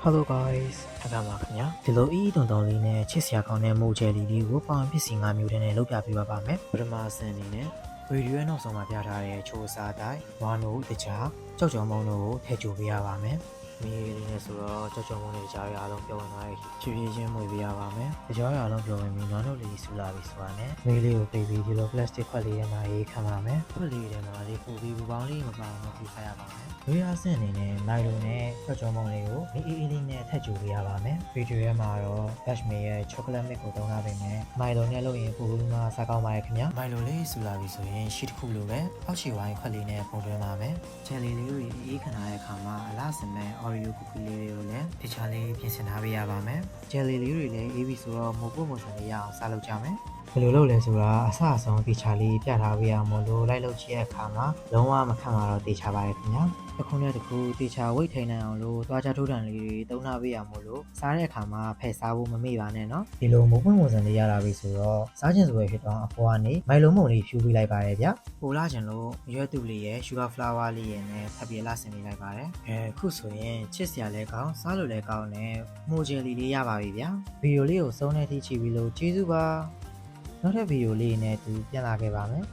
Hello guys ခဏပါခင်ဗျာဒီလိုတုံတုံလေးနဲ့ချစ်စရာကောင်းတဲ့မိုးချယ်လေးကိုပေါင်ပစ္စည်း၅မျိုးတည်းနဲ့လုပ်ပြပေးပါမယ်ပထမအဆင့်အနေနဲ့ဗီဒီယိုရဲ့နောက်ဆုံးမှာပြထားတဲ့ချိုးစားတိုင်းဝါနိုတခြားကြောက်ကြောင်မုံတို့ကိုထည့်ကြိုပေးရပါမယ်မီးလေးနဲ့ဆိုတော့ကြောက်ကြောင်မုံတွေကြားရအောင်ပြောင်းသွားရဖြည်းဖြည်းချင်းမွေပေးရပါမယ်တကြားရအောင်ပြောင်းပြီးနွားတို့လေးဆူလာပြီဆိုတာနဲ့မီးလေးကိုပေးပြီးဒီလို plastic ခွက်လေးထဲမှာရေးခံပါမယ်ခွက်လေးထဲမှာလေးပို့ပြီးဘူပေါင်းလေးမပါအောင်ပြုထားရပါမယ်ဝေးရဆင့်အနေနဲ့မိုင်လိုနဲ့ကြောက်ကြောင်မုံလေးကိုအေးအေးလေးနဲ့ထည့်ကြိုပေးရပါမယ်ဗီဒီယိုထဲမှာတော့ Cashmere ရဲ့ chocolate mix ကိုသုံးထားပေမဲ့မိုင်လိုနဲ့လုပ်ရင်ပိုပြီးမှစားကောင်းပါရဲ့ခင်ဗျာမိုင်လိုလေးဆူလာပြီဆိုရင်ရှီတစ်ခုလိုပဲအောက်ခြေဝိုင်းခွက်လေးနဲ့ပုံသွင်းပါမယ်ချယ်လီလေးကိုအေးခဏတဲ့အခါမှာအလားစင်မဲ့ Oreo cookie လေးတွေကိုလည်းတခြားလေးပြင်ဆင်ထားပေးရပါမယ်ချယ်လီလေးတွေလည်းအေးပြီဆိုတော့မိုးပုတ်မိုးဆန်လေးရအောင်စားလုပ်ကြမယ်ဘယ်လိုလုပ်လဲဆိုတာအစအဆုံးတေချာလေးပြထားပေးရမလို့လိုက်လုပ်ချင်တဲ့အခါမှာလုံးဝမခံပါတော့တေချာပါရဲ့ခင်ဗျာတစ်ခုနဲ့တစ်ခုတေချာဝိတ်ထိန်နိုင်အောင်လို့သွားချထိုးတံလေးတွေတုံးထားပေးရမလို့စားတဲ့အခါမှာဖယ်စားဖို့မမေ့ပါနဲ့နော်ဒီလိုမိုးပွင့်ပုံစံလေးရတာပြီဆိုတော့စားခြင်းစပွဲဖြစ်တော့အပေါ်ကနေမိုင်လုံးမုံလေးဖြူပေးလိုက်ပါတယ်ဗျပိုလာခြင်းလို့ရွက်တူလေးရဲ့ sugar flower လေးရဲ့နဲ့ထပ်ပြီးလာဆင်ပေးလိုက်ပါတယ်ခုဆိုရင်ချစ်စရာလဲကောင်းစားလို့လဲကောင်းနဲ့မိုဂျယ်လေးရပါပြီဗျဗီဒီယိုလေးကိုစုံတဲ့အထိကြည့်ပြီးလို့ကျေးဇူးပါနောက်ထပ်ဗီဒီယိုလေးနဲ့သူပြန်လာခဲ့ပါမယ်